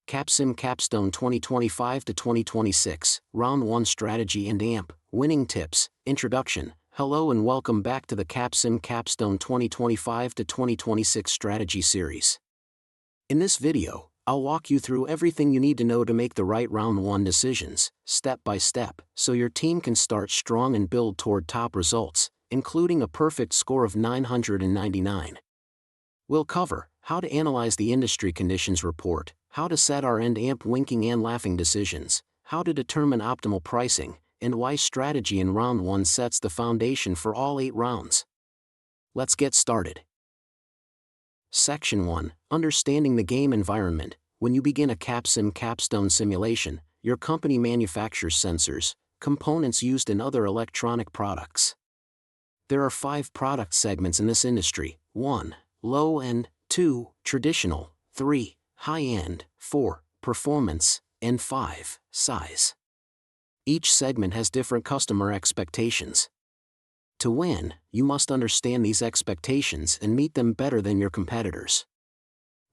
Capsim Capstone 2025 to 2026, Round 1 Strategy and AMP, Winning Tips, Introduction. Hello and welcome back to the Capsim Capstone 2025 to 2026 Strategy Series. In this video, I'll walk you through everything you need to know to make the right Round 1 decisions, step by step, so your team can start strong and build toward top results, including a perfect score of 999. We'll cover how to analyze the industry conditions report, how to set our end AMP winking and laughing decisions, how to determine optimal pricing, and why strategy in Round 1 sets the foundation for all 8 rounds. Let's get started. Section 1. Understanding the game environment. When you begin a Capsim Capstone simulation, your company manufactures sensors, components used in other electronic products. There are 5 product segments in this industry: 1. Low-end, 2. Traditional, 3. High-end, 4. Performance, and 5. Size. Each segment has different customer expectations. To win, you must understand these expectations and meet them better than your competitors.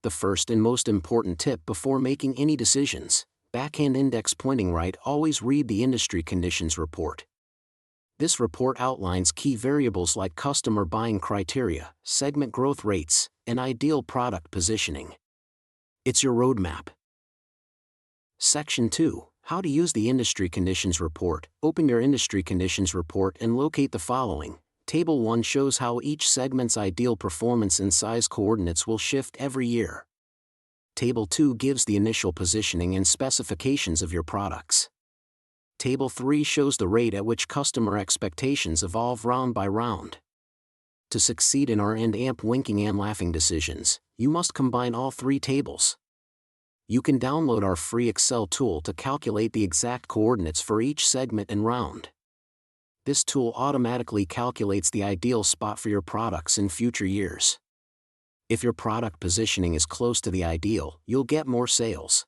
The first and most important tip before making any decisions: backhand index pointing right. Always read the industry conditions report. This report outlines key variables like customer buying criteria, segment growth rates, and ideal product positioning. It's your roadmap. Section 2. How to use the industry conditions report. Open your industry conditions report and locate the following. Table 1 shows how each segment's ideal performance and size coordinates will shift every year. Table 2 gives the initial positioning and specifications of your products. Table 3 shows the rate at which customer expectations evolve round by round. To succeed in our end AMP winking and laughing decisions, you must combine all 3 tables. You can download our free Excel tool to calculate the exact coordinates for each segment and round. This tool automatically calculates the ideal spot for your products in future years. If your product positioning is close to the ideal, you'll get more sales.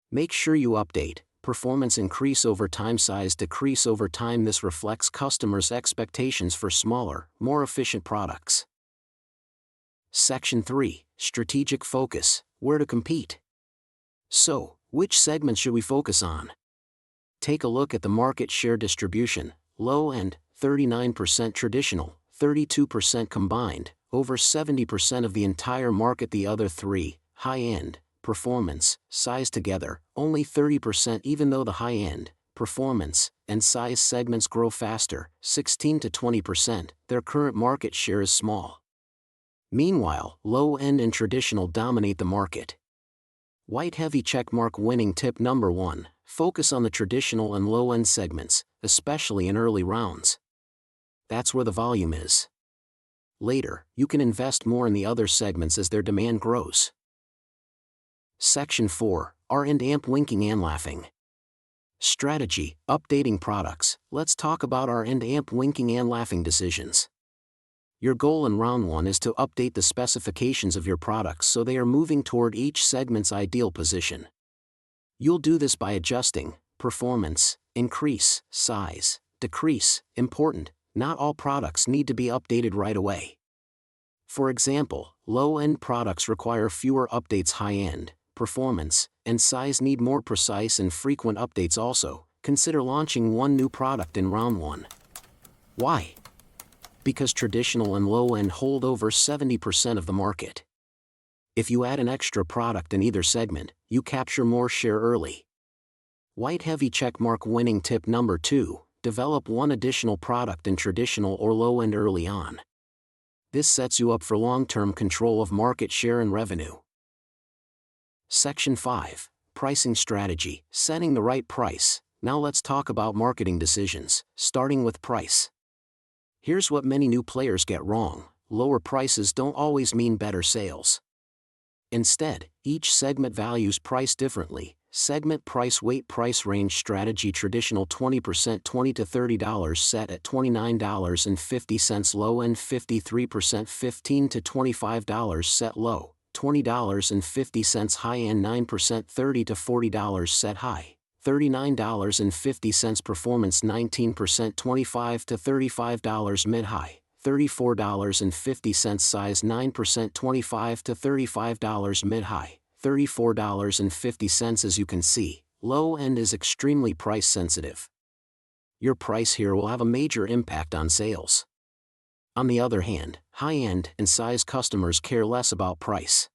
Make sure you update. Performance increase over time, size decrease over time. This reflects customers' expectations for smaller, more efficient products. Section 3. Strategic focus. Where to compete. So, which segment should we focus on? Take a look at the market share distribution. Low end, 39%; traditional, 32% combined, over 70% of the entire market. The other 3, high end, performance, size together, only 30%. Even though the high-end, performance, and size segments grow faster, 16 to 20%, their current market share is small. Meanwhile, low-end and traditional dominate the market. White heavy checkmark. Winning tip number 1, focus on the traditional and low-end segments, especially in early rounds. That's where the volume is. Later, you can invest more in the other segments as their demand grows. Section 4. R and AMP winking and laughing. Strategy, updating products. Let's talk about R and AMP winking and laughing decisions. Your goal in Round 1 is to update the specifications of your products so they are moving toward each segment's ideal position. You'll do this by adjusting performance, increase, size, decrease. Important, not all products need to be updated right away. For example, low-end products require fewer updates. High-end, performance, and size need more precise and frequent updates. Also, consider launching one new product in Round 1. Why? Because traditional and low-end hold over 70% of the market. If you add an extra product in either segment, you capture more share early. White heavy checkmark. Winning tip number 2, develop one additional product in traditional or low-end early on. This sets you up for long-term control of market share and revenue. Section 5. Pricing strategy, setting the right price. Now let's talk about marketing decisions, starting with price. Here's what many new players get wrong: lower prices don't always mean better sales. Instead, each segment values price differently. Segment price weight price range strategy: traditional 20%, $20 to $30 set at $29.50. Low end 53%, $15 to $25 set low, $20.50. High end 9%, $30 to $40 set high, $39.50. Performance 19%, $25 to $35 mid high, $34.50. Size 9%, $25 to $35 mid high, $34.50. As you can see, low end is extremely price sensitive. Your price here will have a major impact on sales. On the other hand, high-end and size customers care less about price.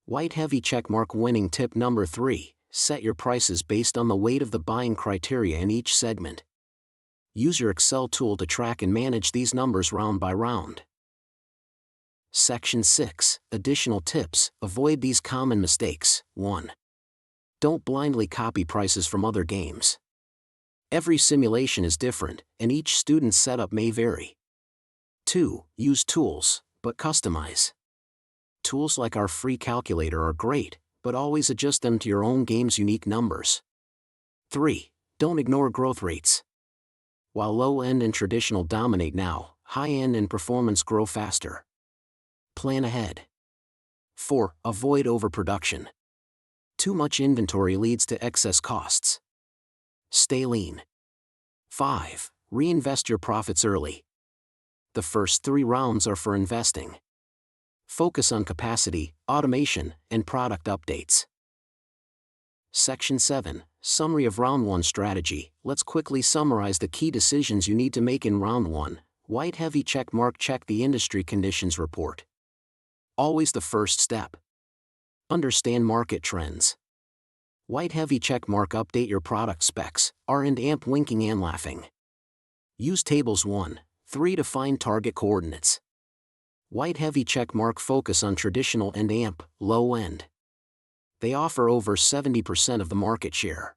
White heavy checkmark. Winning tip number 3, set your prices based on the weight of the buying criteria in each segment. Use your Excel tool to track and manage these numbers round by round. Section 6, additional tips, avoid these common mistakes. 1. Don't blindly copy prices from other games. Every simulation is different, and each student's setup may vary. 2. Use tools, but customize. Tools like our free calculator are great, but always adjust them to your own game's unique numbers. 3. Don't ignore growth rates. While low-end and traditional dominate now, high-end and performance grow faster. Plan ahead. 4. Avoid overproduction. Too much inventory leads to excess costs. Stay lean. 5. Reinvest your profits early. The first 3 rounds are for investing. Focus on capacity, automation, and product updates. Section 7, Summary of Round 1 Strategy. Let's quickly summarize the key decisions you need to make in Round 1. White heavy check mark. Check the industry conditions report. Always the first step. Understand market trends. White heavy check mark. Update your product specs, R and AMP. Winking and laughing. Use tables 1, 3 to find target coordinates. White heavy check mark. Focus on traditional and AMP, low end. They offer over 70% of the market share.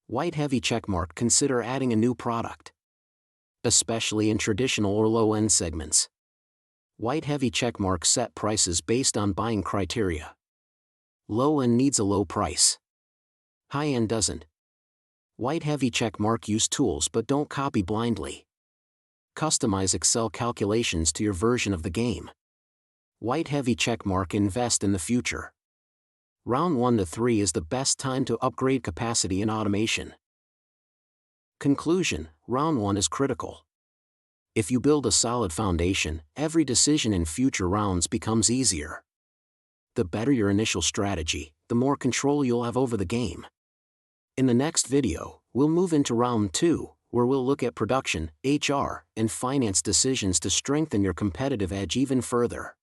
White heavy check mark. Consider adding a new product, especially in traditional or low end segments. White heavy check mark. Set prices based on buying criteria. Low end needs a low price. High end doesn't. White heavy check mark. Use tools but don't copy blindly. Customize Excel calculations to your version of the game. White heavy check mark. Invest in the future. Round 1 to 3 is the best time to upgrade capacity and automation. Conclusion: Round 1 is critical. If you build a solid foundation, every decision in future rounds becomes easier. The better your initial strategy, the more control you'll have over the game. In the next video, we'll move into Round 2, where we'll look at production, HR, and finance decisions to strengthen your competitive edge even further.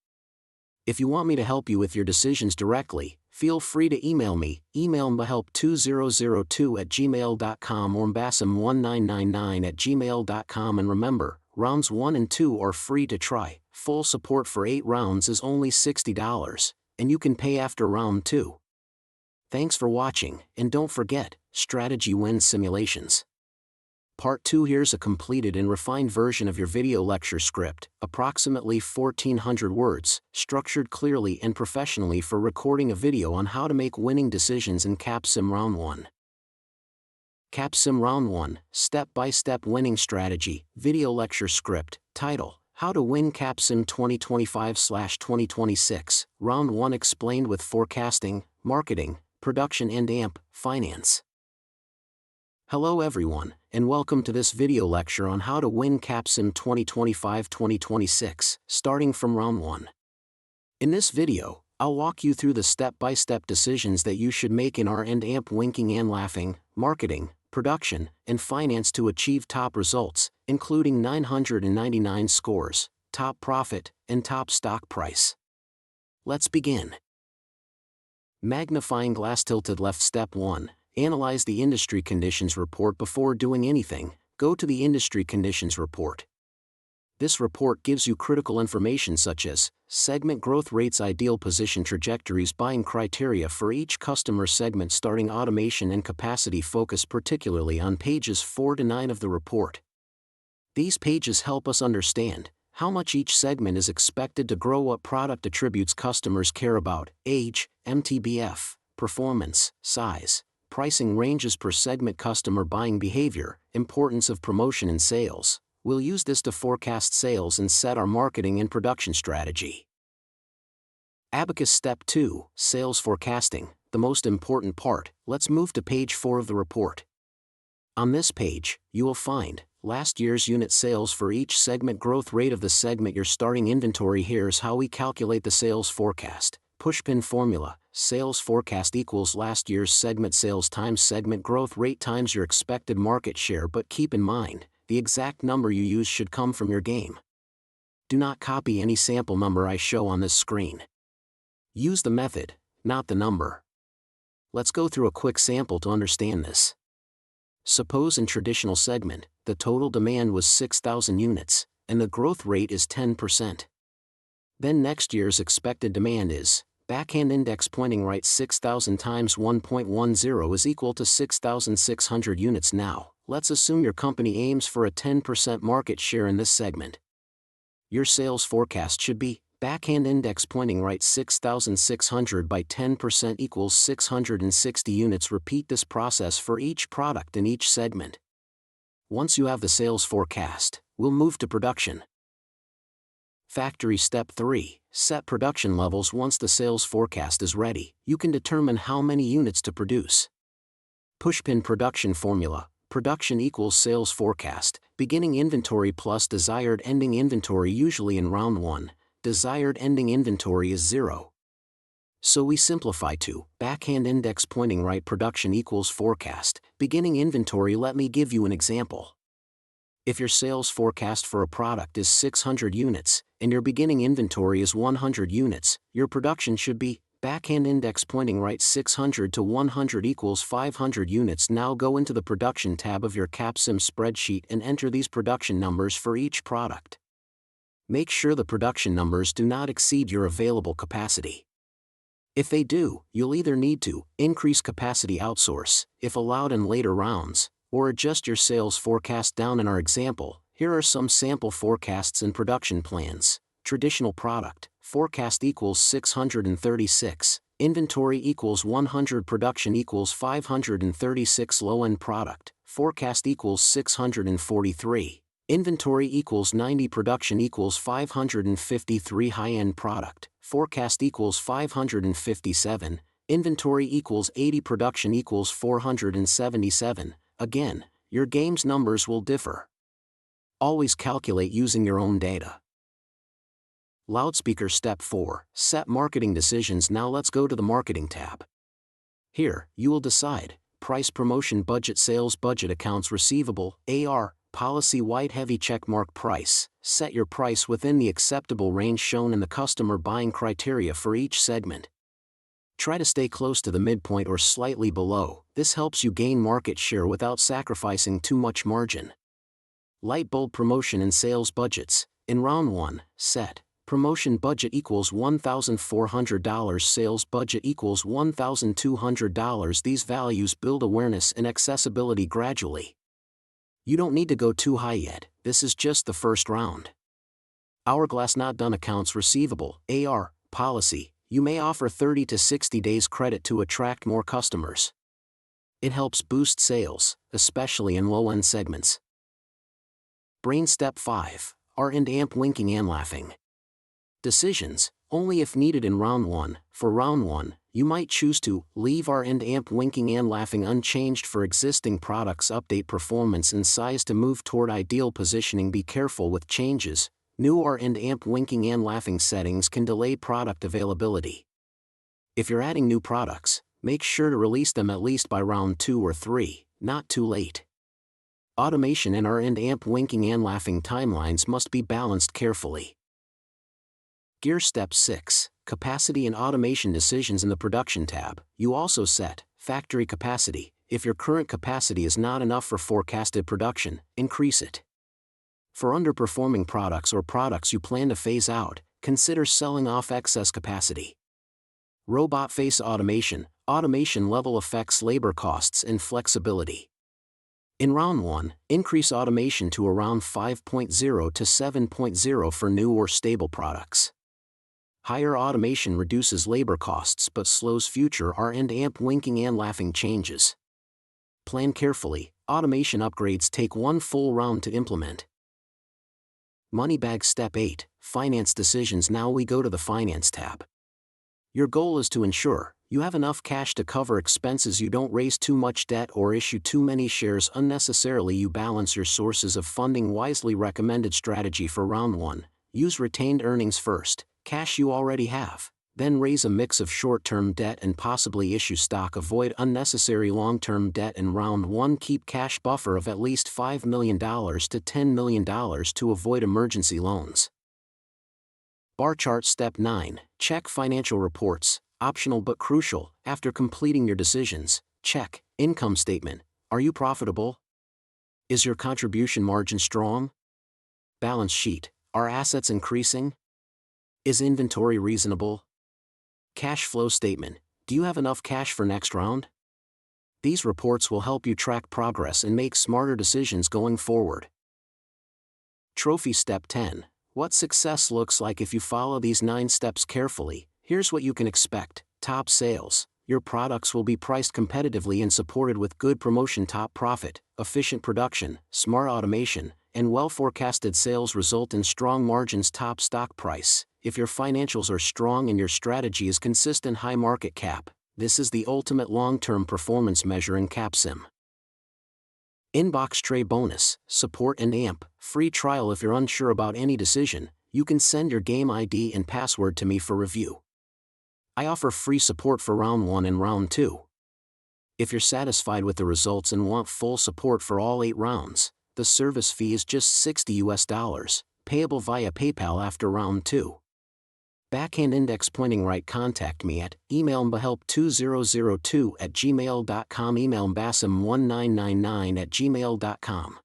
If you want me to help you with your decisions directly, feel free to email me, emailmhelp2002@gmail.com or mbassam1999@gmail.com. And remember, rounds 1 and 2 are free to try. Full support for 8 rounds is only $60, and you can pay after round 2. Thanks for watching, and don't forget, strategy wins simulations. Part 2. Here's a completed and refined version of your video lecture script, approximately 1,400 words, structured clearly and professionally for recording a video on how to make winning decisions in Capsim Round 1. Capsim Round 1, Step-by-Step Winning Strategy, Video Lecture Script, Title, How to Win Capsim 2025/2026, Round 1 explained with forecasting, marketing, production and AMP, finance. Hello everyone, and welcome to this video lecture on how to win Capsim 2025/2026, starting from Round 1. In this video, I'll walk you through the step-by-step decisions that you should make in R and AMP winking and laughing, marketing, production, and finance to achieve top results, including 999 scores, top profit, and top stock price. Let's begin. Magnifying glass tilted left. Step 1. Analyze the industry conditions report. Before doing anything, go to the industry conditions report. This report gives you critical information such as segment growth rates, ideal position trajectories, buying criteria for each customer segment, starting automation and capacity. Focus particularly on pages 4 to 9 of the report. These pages help us understand how much each segment is expected to grow, what product attributes customers care about, age, MTBF, performance, size, pricing ranges per segment, customer buying behavior, importance of promotion and sales. We'll use this to forecast sales and set our marketing and production strategy. Abacus. Step 2, Sales Forecasting, the most important part. Let's move to page 4 of the report. On this page, you will find last year's unit sales for each segment, growth rate of the segment, your starting inventory. Here's how we calculate the sales forecast. Pushpin formula. sales forecast equals last year's segment sales times segment growth rate times your expected market share, but keep in mind, the exact number you use should come from your game. Do not copy any sample number I show on this screen. Use the method, not the number. Let's go through a quick sample to understand this. Suppose in traditional segment, the total demand was 6,000 units, and the growth rate is 10%. Then next year's expected demand is, backhand index pointing right 6,000 times 1.10 is equal to 6,600 units now. Let's assume your company aims for a 10% market share in this segment. Your sales forecast should be, backhand index pointing right 6,600 by 10% equals 660 units. Repeat this process for each product in each segment. Once you have the sales forecast, we'll move to production. Factory Step 3. Set production levels. Once the sales forecast is ready, you can determine how many units to produce. Pushpin production formula. Production equals sales forecast, beginning inventory plus desired ending inventory. Usually in round 1, desired ending inventory is 0. So we simplify to, backhand index pointing right production equals forecast, beginning inventory. Let me give you an example. If your sales forecast for a product is 600 units, and your beginning inventory is 100 units, your production should be, backhand index pointing right 600 to 100 equals 500 units. Now go into the production tab of your Capsim spreadsheet and enter these production numbers for each product. Make sure the production numbers do not exceed your available capacity. If they do, you'll either need to increase capacity, outsource, if allowed in later rounds, or adjust your sales forecast down. In our example, here are some sample forecasts and production plans. Traditional product, forecast equals 636, inventory equals 100, production equals 536. Low-end product, forecast equals 643, inventory equals 90, production equals 553. High-end product, forecast equals 557, inventory equals 80, production equals 477. Again, your game's numbers will differ. Always calculate using your own data. Loudspeaker Step 4. Set marketing decisions. Now let's go to the Marketing tab. Here, you will decide, price, promotion, budget, sales budget, accounts receivable, AR, policy, white heavy checkmark, price. Set your price within the acceptable range shown in the customer buying criteria for each segment. Try to stay close to the midpoint or slightly below. This helps you gain market share without sacrificing too much margin. Light bulb promotion and sales budgets. In round 1, set, promotion budget equals $1,400, sales budget equals $1,200. These values build awareness and accessibility gradually. You don't need to go too high yet, this is just the first round. Hourglass not done, accounts receivable, AR, policy. You may offer 30 to 60 days credit to attract more customers. It helps boost sales, especially in low-end segments. Brain Step 5. R and amp winking and laughing. Decisions, only if needed in round 1. For round 1, you might choose to leave R and amp winking and laughing unchanged for existing products. Update performance and size to move toward ideal positioning. Be careful with changes. New R and amp winking and laughing settings can delay product availability. If you're adding new products, make sure to release them at least by round 2 or 3, not too late. Automation and R and amp winking and laughing timelines must be balanced carefully. Gear Step 6. Capacity and automation decisions. In the Production tab, you also set factory capacity. If your current capacity is not enough for forecasted production, increase it. For underperforming products or products you plan to phase out, consider selling off excess capacity. Robot face automation. Automation level affects labor costs and flexibility. In round 1, increase automation to around 5.0 to 7.0 for new or stable products. Higher automation reduces labor costs but slows future R and amp winking and laughing changes. Plan carefully, automation upgrades take 1 full round to implement. Moneybag Step 8. Finance decisions. Now we go to the Finance tab. Your goal is to ensure you have enough cash to cover expenses, you don't raise too much debt or issue too many shares unnecessarily, you balance your sources of funding wisely. Recommended strategy for round 1. Use retained earnings first, cash you already have. Then raise a mix of short-term debt and possibly issue stock. Avoid unnecessary long-term debt. In round 1, keep cash buffer of at least $5 million to $10 million to avoid emergency loans. Bar chart. Step 9. Check financial reports, optional but crucial. After completing your decisions, check income statement. Are you profitable? Is your contribution margin strong? Balance sheet. Are assets increasing? Is inventory reasonable? Cash flow statement. Do you have enough cash for next round? These reports will help you track progress and make smarter decisions going forward. Trophy. Step 10. What success looks like if you follow these 9 steps carefully. Here's what you can expect. Top sales. Your products will be priced competitively and supported with good promotion. Top profit. Efficient production, smart automation, and well-forecasted sales result in strong margins. Top stock price. If your financials are strong and your strategy is consistent. High market cap. This is the ultimate long-term performance measure in Capsim. Inbox tray bonus, support and AMP, free trial. If you're unsure about any decision, you can send your game ID and password to me for review. I offer free support for round 1 and round 2. If you're satisfied with the results and want full support for all 8 rounds, the service fee is just $60, payable via PayPal after round 2. Backhand index pointing right. Contact me at emailmbahelp2002@gmail.com, emailmbasim1999@gmail.com.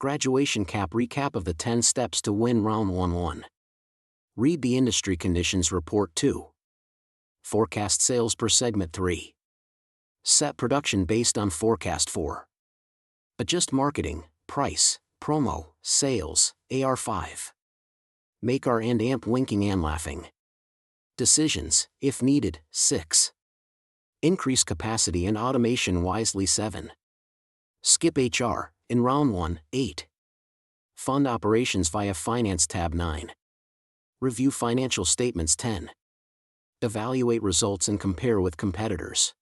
Graduation cap. Recap of the 10 steps to win round 1. Read the industry conditions report. 2. Forecast sales per segment. 3. Set production based on forecast. 4. Adjust marketing, price, promo, sales, AR. 5. Make R and AMP winking and laughing. Decisions, if needed. 6. Increase capacity and automation wisely. 7. Skip HR, in round 1. 8. Fund operations via finance. Tab. 9. Review financial statements. 10. Evaluate results and compare with competitors.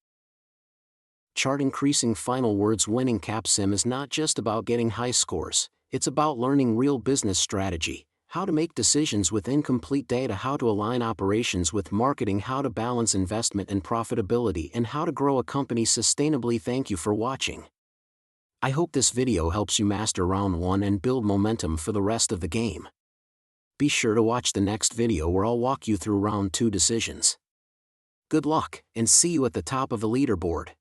Chart. Increasing final words. Winning Capsim is not just about getting high scores, it's about learning real business strategy. How to make decisions with incomplete data, how to align operations with marketing, how to balance investment and profitability, and how to grow a company sustainably. Thank you for watching. I hope this video helps you master round 1 and build momentum for the rest of the game. Be sure to watch the next video where I'll walk you through round 2 decisions. Good luck, and see you at the top of the leaderboard.